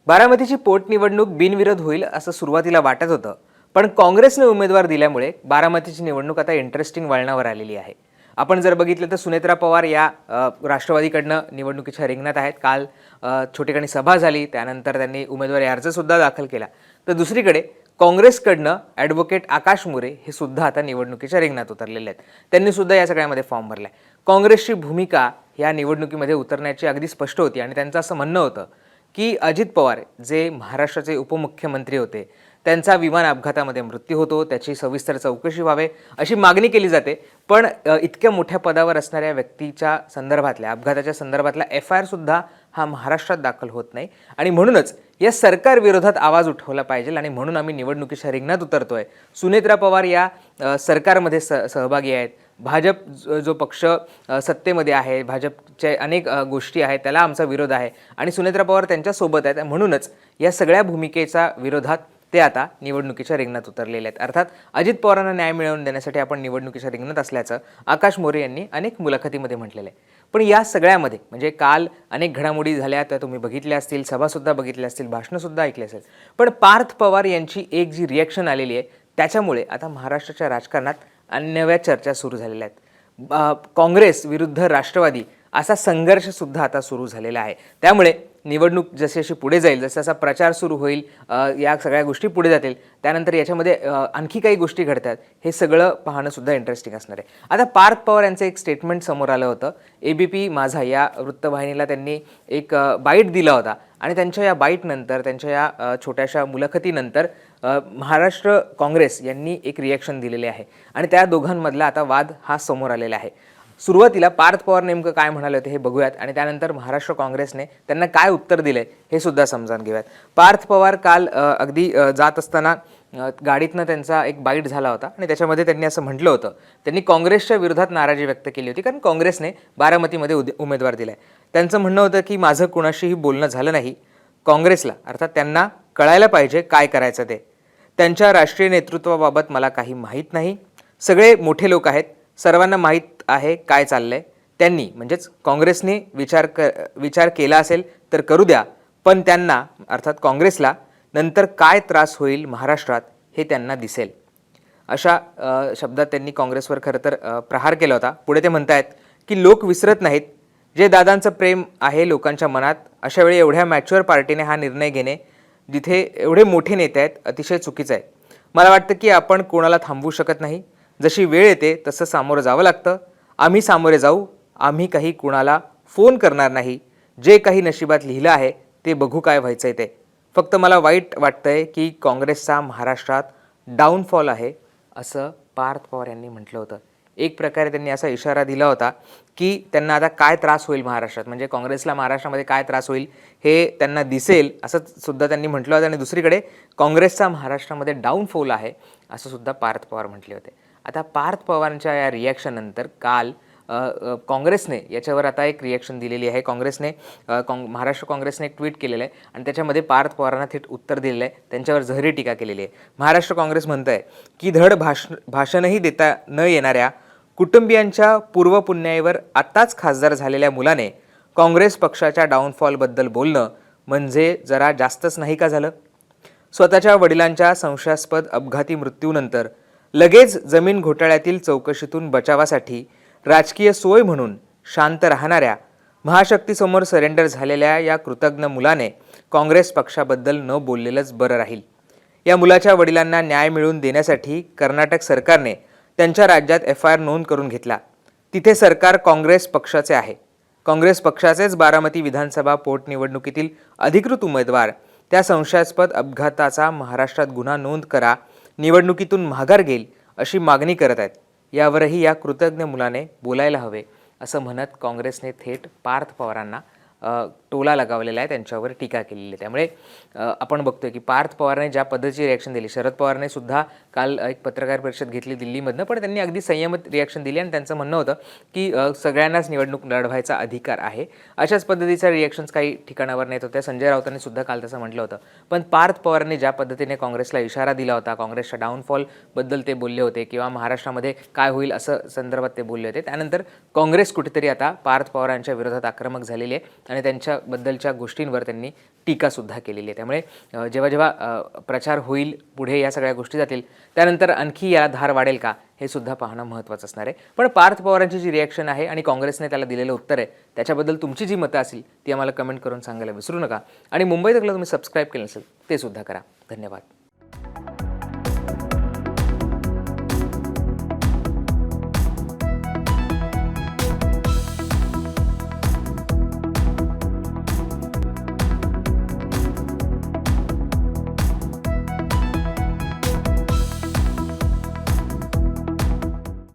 बारामतीची पोटनिवडणूक बिनविरोध होईल असं सुरुवातीला वाटत होतं, पण काँग्रेसने उमेदवार दिल्यामुळे बारामतीची निवडणूक आता इंटरेस्टिंग वळणावर आलेली आहे. आपण जर बघितलं तर सुनेत्रा पवार या राष्ट्रवादीकडनं निवडणुकीच्या रिंगणात आहेत. काल छोटेखानी सभा झाली, त्यानंतर त्यांनी उमेदवारी अर्ज सुद्धा दाखल केला. तर दुसरीकडे काँग्रेसकडनं ॲडव्होकेट आकाश मोरे हे सुद्धा आता निवडणुकीच्या रिंगणात उतरलेले आहेत. त्यांनी सुद्धा या सगळ्यामध्ये फॉर्म भरलाय. काँग्रेसची भूमिका या निवडणुकीमध्ये उतरण्याची अगदी स्पष्ट होती आणि त्यांचं असं म्हणणं होतं की अजित पवार जे महाराष्ट्राचे उपमुख्यमंत्री होते, त्यांचा विमान अपघातामध्ये मृत्यू होतो, त्याची सविस्तर चौकशी व्हावे अशी मागणी केली जाते. पण इतक्या मोठ्या पदावर असणाऱ्या व्यक्तीच्या संदर्भातल्या अपघाताच्या संदर्भातला FIR सुद्धा हा महाराष्ट्रात दाखल होत नाही आणि म्हणूनच या सरकार विरोधात आवाज उठवला पाहिजे आणि म्हणून आम्ही निवडणुकीच्या रिंगणात उतरतोय. सुनेत्रा पवार या सरकारमध्ये सहभागी आहेत. भाजप जो पक्ष सत्तेमध्ये आहे, भाजपच्या अनेक गोष्टी आहेत, त्याला आमचा विरोध आहे आणि सुनेत्रा पवार त्यांच्यासोबत आहेत. म्हणूनच या सगळ्या भूमिकेच्या विरोधात ते आता निवडणुकीच्या रिंगणात उतरलेले आहेत. अर्थात अजित पवारांना न्याय मिळवून देण्यासाठी आपण निवडणुकीच्या रिंगणात असल्याचं आकाश मोरे यांनी अनेक मुलाखतीमध्ये म्हटलेलं आहे. पण या सगळ्यामध्ये म्हणजे काल अनेक घडामोडी झाल्या, त्या तुम्ही बघितल्या असतील, सभासुद्धा बघितल्या असतील, भाषणंसुद्धा ऐकली असेल. पण पार्थ पवार यांची एक जी रिॲक्शन आलेली आहे त्याच्यामुळे आता महाराष्ट्राच्या राजकारणात नव्या चर्चा सुरू झालेल्या आहेत. काँग्रेस विरुद्ध राष्ट्रवादी असा संघर्षसुद्धा आता सुरू झालेला आहे. त्यामुळे निवडणूक जशी जशी पुढे जाईल, जसा जसा प्रचार सुरू होईल, या सगळ्या गोष्टी पुढे जातील, त्यानंतर याच्यामध्ये आणखी काही गोष्टी घडतात, हे सगळं पाहणं सुद्धा इंटरेस्टिंग असणार आहे. आता पार्थ पवार यांचं एक स्टेटमेंट समोर आलं होतं. ABP माझा या वृत्तवाहिनीला त्यांनी एक बाईट दिला होता आणि त्यांच्या या बाईटनंतर, त्यांच्या या छोट्याशा मुलाखतीनंतर महाराष्ट्र काँग्रेस यांनी एक रिॲक्शन दिलेली आहे आणि त्या दोघांमधला आता वाद हा समोर आलेला आहे. सुरुवातीला पार्थ पवार नेमकं काय म्हणाले होते हे बघूयात आणि त्यानंतर महाराष्ट्र काँग्रेसने त्यांना काय उत्तर दिले हे सुद्धा समजून घेऊयात. पार्थ पवार काल अगदी जात असताना गाडीतनं त्यांचा एक बाईट झाला होता आणि त्याच्यामध्ये त्यांनी असं म्हटलं होतं, त्यांनी काँग्रेसच्या विरोधात नाराजी व्यक्त केली होती कारण काँग्रेसने बारामतीमध्ये उमेदवार दिलाय. त्यांचं म्हणणं होतं की माझं कुणाशीही बोलणं झालं नाही. काँग्रेसला अर्थात त्यांना कळायला पाहिजे काय करायचं ते. त्यांच्या राष्ट्रीय नेतृत्वाबाबत मला काही माहीत नाही. सगळे मोठे लोक आहेत, सर्वांना माहीत आहे काय चाललंय. त्यांनी म्हणजेच काँग्रेसने विचार केला असेल तर करू द्या, पण त्यांना अर्थात काँग्रेसला नंतर काय त्रास होईल महाराष्ट्रात हे त्यांना दिसेल. अशा शब्दात त्यांनी काँग्रेसवर खरं तर प्रहार केला होता. पुढे ते म्हणतायत की लोक विसरत नाहीत जे दादांचं प्रेम आहे लोकांच्या मनात. अशा वेळी एवढ्या मॅच्युअर पार्टीने हा निर्णय घेणे, जिथे एवढे मोठे नेते आहेत, अतिशय चुकीचं आहे. मला वाटतं की आपण कोणाला थांबवू शकत नाही. जशी वेळ येते तसं सामोरं जावं लागतं. आम्ही सामोरे जाऊ. आम्ही काही कुणाला फोन करणार नाही. जे काही नशिबात लिहिलं आहे ते बघू काय व्हायचं आहे ते. फक्त मला वाईट वाटतंय की काँग्रेसचा महाराष्ट्रात डाऊनफॉल आहे, असं पार्थ पवार यांनी म्हटलं होतं. एक प्रकारे त्यांनी असा इशारा दिला होता की त्यांना आता काय त्रास होईल महाराष्ट्रात, म्हणजे काँग्रेसला महाराष्ट्रामध्ये काय त्रास होईल हे त्यांना दिसेल असं सुद्धा त्यांनी म्हटलं होतं. आणि दुसरीकडे काँग्रेसचा महाराष्ट्रामध्ये डाऊनफॉल आहे असं सुद्धा पार्थ पवार म्हटले होते. आता पार्थ पवारांच्या या रिॲक्शननंतर काल काँग्रेसने याच्यावर आता एक रिॲक्शन दिलेली आहे. महाराष्ट्र काँग्रेसने एक ट्विट केलेलं आहे आणि त्याच्यामध्ये पार्थ पवारांना थेट उत्तर दिलेलं आहे. त्यांच्यावर जहरी टीका केलेली आहे. महाराष्ट्र काँग्रेस म्हणत आहे की धड भाषणही देता न येणाऱ्या कुटुंबियांच्या पूर्वपुण्याईवर आत्ताच खासदार झालेल्या मुलाने काँग्रेस पक्षाच्या डाऊनफॉलबद्दल बोलणं म्हणजे जरा जास्तच नाही का झालं. स्वतःच्या वडिलांच्या संशयास्पद अपघाती मृत्यूनंतर लगेच जमीन घोटाळ्यातील चौकशीतून बचावासाठी राजकीय सोय म्हणून शांत राहणाऱ्या, महाशक्तीसमोर सरेंडर झालेल्या या कृतज्ञ मुलाने काँग्रेस पक्षाबद्दल न बोललेलंच बरं राहील. या मुलाच्या वडिलांना न्याय मिळवून देण्यासाठी कर्नाटक सरकारने त्यांच्या राज्यात FIR नोंद करून घेतला. तिथे सरकार काँग्रेस पक्षाचे आहे. काँग्रेस पक्षाचेच बारामती विधानसभा पोटनिवडणुकीतील अधिकृत उमेदवार त्या संशयास्पद अपघाताचा महाराष्ट्रात गुन्हा नोंद करा, निवडणुकीतून माघार घेईल अशी मागणी करत आहेत. यावरही या कृतज्ञ मुलाने बोलायला हवे असं म्हणत काँग्रेसने थेट पार्थ पवारांना टोला लगावलेला आहे, त्यांच्यावर टीका केलेली आहे. त्यामुळे आपण बघतोय की पार्थ पवारने ज्या पद्धतीची रिॲक्शन दिली, शरद पवारने सुद्धा काल एक पत्रकार परिषद घेतली दिल्लीमधनं, पण त्यांनी अगदी संयमित रिॲक्शन दिली आणि त्यांचं म्हणणं होतं की सगळ्यांनाच निवडणूक लढवायचा अधिकार आहे. अशाच पद्धतीच्या रिॲक्शन्स काही ठिकाणावर नेत होत्या. संजय राऊतांनी सुद्धा काल तसं म्हटलं होतं. पण पार्थ पवारांनी ज्या पद्धतीने काँग्रेसला इशारा दिला होता, काँग्रेसच्या डाऊनफॉलबद्दल ते बोलले होते किंवा महाराष्ट्रामध्ये काय होईल असं संदर्भात ते बोलले होते, त्यानंतर काँग्रेस कुठेतरी आता पार्थ पवारांच्या विरोधात आक्रमक झालेली आहे आणि त्यांच्याबद्दलच्या गोष्टींवर त्यांनी टीकासुद्धा केलेली आहे. त्यामुळे जेव्हा जेव्हा प्रचार होईल, पुढे या सगळ्या गोष्टी जातील, त्यानंतर आणखी याला धार वाढेल का हे सुद्धा पाहणं महत्त्वाचं असणार आहे. पण पार्थ पवारांची जी रिॲक्शन आहे आणि काँग्रेसने त्याला दिलेलं उत्तर आहे, त्याच्याबद्दल तुमची जी मतं असेल ती आम्हाला कमेंट करून सांगायला विसरू नका. आणि मुंबई तकला तुम्ही सबस्क्राईब केलं नसेल ते सुद्धा करा. धन्यवाद.